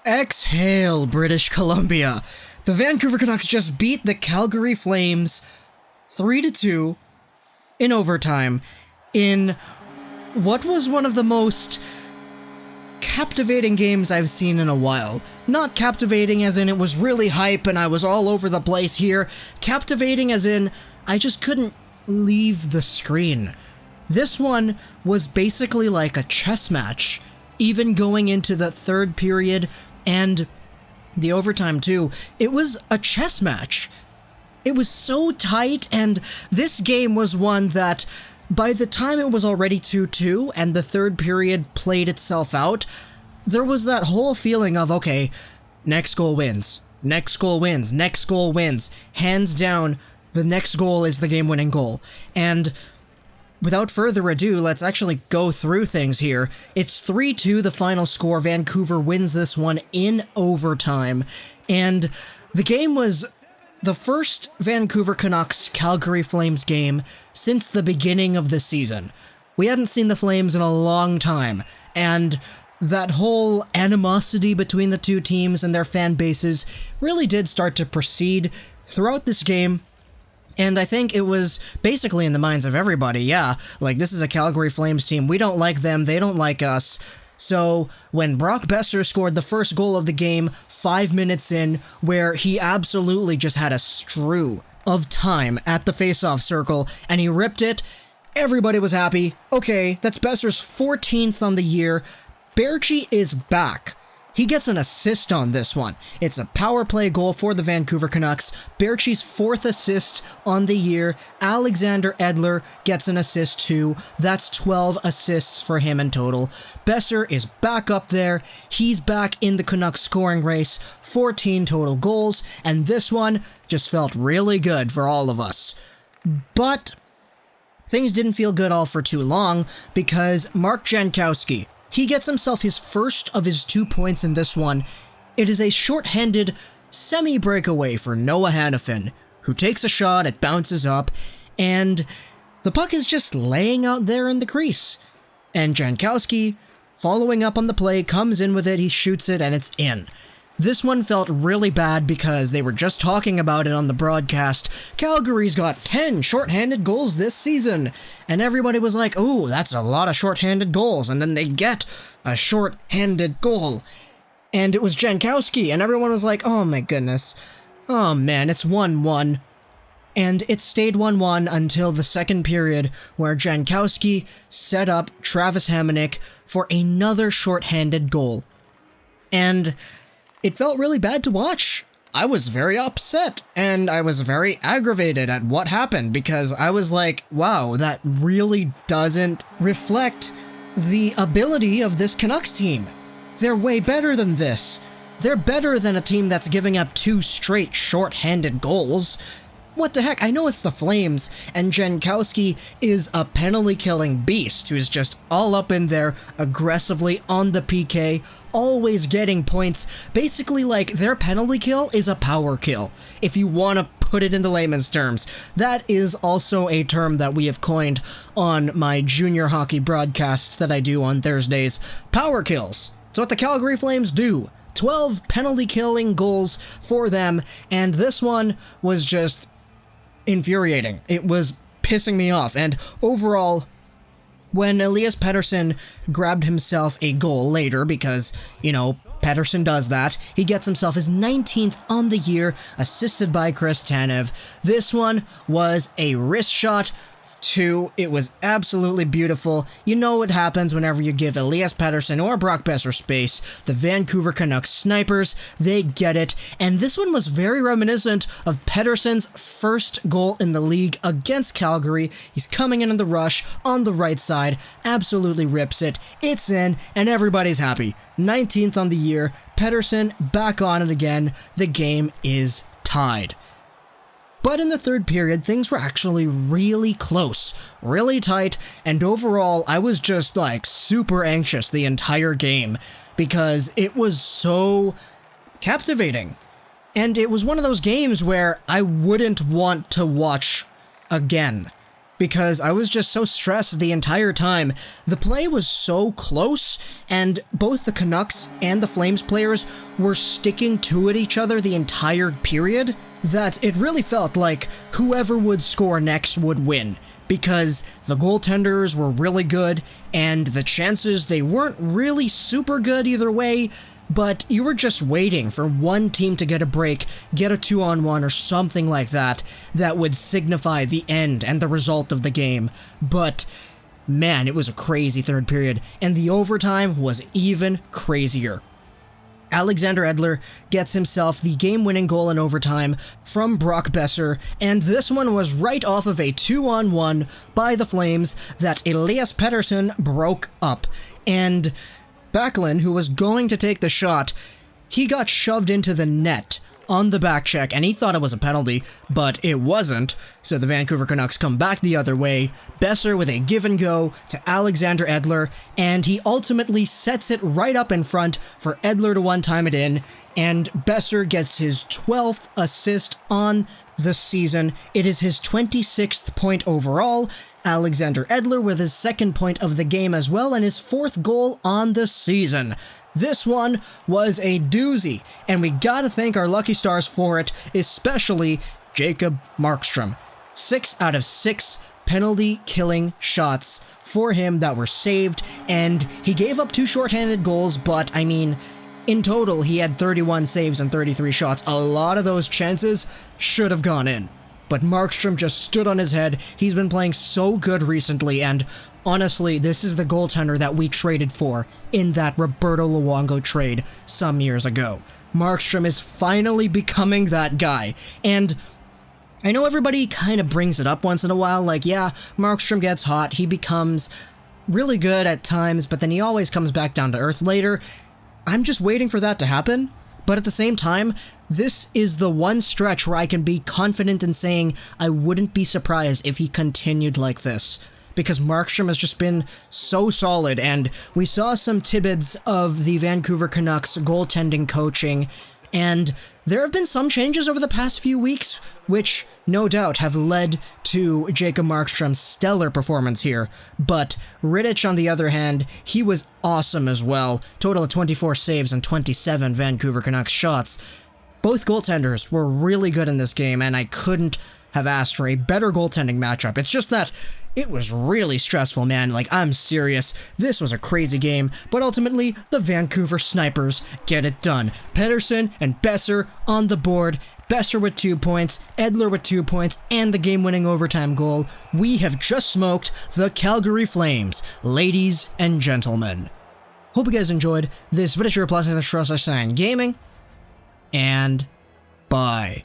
Exhale, British Columbia. The Vancouver Canucks just beat the Calgary Flames 3-2 in overtime in what was one of the most captivating games I've seen in a while. Not captivating as in it was really hype and I was all over the place here. Captivating as in I just couldn't leave the screen. This one was basically like a chess match, even going into the third period and the overtime too. It was a chess match. It was so tight, and this game was one that by the time it was already 2-2 and the third period played itself out, there was that whole feeling of, okay, next goal wins, next goal wins, next goal wins. Hands down, the next goal is the game-winning goal. And without further ado, let's actually go through things here. It's 3-2, the final score. Vancouver wins this one in overtime. And the game was the first Vancouver Canucks Calgary Flames game since the beginning of the season. We hadn't seen the Flames in a long time, and that whole animosity between the two teams and their fan bases really did start to proceed throughout this game. And I think it was basically in the minds of everybody, yeah, like this is a Calgary Flames team, we don't like them, they don't like us. So when Brock Boeser scored the first goal of the game 5 minutes in, where he absolutely just had a strew of time at the faceoff circle, and he ripped it, everybody was happy. Okay, that's Boeser's 14th on the year. Baertschi is back. He gets an assist on this one. It's a power play goal for the Vancouver Canucks. Baertschi's 4th assist on the year. Alexander Edler gets an assist too. That's 12 assists for him in total. Boeser is back up there. He's back in the Canucks scoring race. 14 total goals, and this one just felt really good for all of us. But things didn't feel good all for too long, because Mark Jankowski, he gets himself his first of his 2 points in this one. It is a shorthanded semi-breakaway for Noah Hanifin, who takes a shot, it bounces up, and the puck is just laying out there in the crease. And Jankowski, following up on the play, comes in with it, he shoots it, and it's in. This one felt really bad because they were just talking about it on the broadcast. Calgary's got 10 shorthanded goals this season. And everybody was like, ooh, that's a lot of shorthanded goals. And then they get a shorthanded goal. And it was Jankowski. And everyone was like, oh my goodness. Oh man, it's 1-1. And it stayed 1-1 until the second period, where Jankowski set up Travis Hamonic for another shorthanded goal. And it felt really bad to watch. I was very upset, and I was very aggravated at what happened, because I was like, wow, that really doesn't reflect the ability of this Canucks team. They're way better than this. They're better than a team that's giving up 2 straight short-handed goals. What the heck? I know it's the Flames, and Jankowski is a penalty-killing beast who's just all up in there, aggressively on the PK, always getting points. Basically, like, their penalty kill is a power kill, if you want to put it into layman's terms. That is also a term that we have coined on my junior hockey broadcasts that I do on Thursdays. Power kills. It's what the Calgary Flames do. 12 penalty-killing goals for them, and this one was just infuriating. It was pissing me off, and overall, when Elias Pettersson grabbed himself a goal later, because, you know, Pettersson does that, he gets himself his 19th on the year, assisted by Chris Tanev. This one was a wrist shot. It was absolutely beautiful. You know what happens whenever you give Elias Pettersson or Brock Boeser space. The Vancouver Canucks snipers, they get it. And this one was very reminiscent of Pettersson's first goal in the league against Calgary. He's coming in the rush on the right side, absolutely rips it. It's in, and everybody's happy. 19th on the year, Pettersson back on it again. The game is tied. But in the third period, things were actually really close, really tight, and overall, I was just, like, super anxious the entire game, because it was so captivating. And it was one of those games where I wouldn't want to watch again, because I was just so stressed the entire time. The play was so close, and both the Canucks and the Flames players were sticking to each other the entire period, that it really felt like whoever would score next would win, because the goaltenders were really good, and the chances, they weren't really super good either way, but you were just waiting for one team to get a break, get a 2-on-1 or something like that, that would signify the end and the result of the game. But man, it was a crazy third period, and the overtime was even crazier. Alexander Edler gets himself the game-winning goal in overtime from Brock Boeser, and this one was right off of a 2-on-1 by the Flames that Elias Pettersson broke up. And Backlund, who was going to take the shot, he got shoved into the net on the back check, and he thought it was a penalty, but it wasn't, so the Vancouver Canucks come back the other way. Boeser with a give and go to Alexander Edler, and he ultimately sets it right up in front for Edler to one-time it in, and Boeser gets his 12th assist on the season. It is his 26th point overall. Alexander Edler with his second point of the game as well, and his 4th goal on the season. This one was a doozy, and we gotta thank our lucky stars for it, especially Jacob Markstrom. 6 out of 6 penalty-killing shots for him that were saved, and he gave up 2 shorthanded goals, but I mean, in total, he had 31 saves and 33 shots. A lot of those chances should have gone in. But Markstrom just stood on his head. He's been playing so good recently, and honestly, this is the goaltender that we traded for in that Roberto Luongo trade some years ago. Markstrom is finally becoming that guy, and I know everybody kind of brings it up once in a while, like, yeah, Markstrom gets hot, he becomes really good at times, but then he always comes back down to earth later. I'm just waiting for that to happen, but at the same time, this is the one stretch where I can be confident in saying I wouldn't be surprised if he continued like this, because Markstrom has just been so solid, and we saw some tidbits of the Vancouver Canucks goaltending coaching, and there have been some changes over the past few weeks, which no doubt have led to Jacob Markstrom's stellar performance here, but Rittich, on the other hand, he was awesome as well. Total of 24 saves and 27 Vancouver Canucks shots. Both goaltenders were really good in this game, and I couldn't have asked for a better goaltending matchup. It's just that it was really stressful, man. Like, I'm serious. This was a crazy game, but ultimately, the Vancouver Snipers get it done. Pettersson and Boeser on the board. Boeser with 2 points, Edler with 2 points, and the game-winning overtime goal. We have just smoked the Calgary Flames, ladies and gentlemen. Hope you guys enjoyed this, but it's your plus in the Trust Sign Gaming, and bye.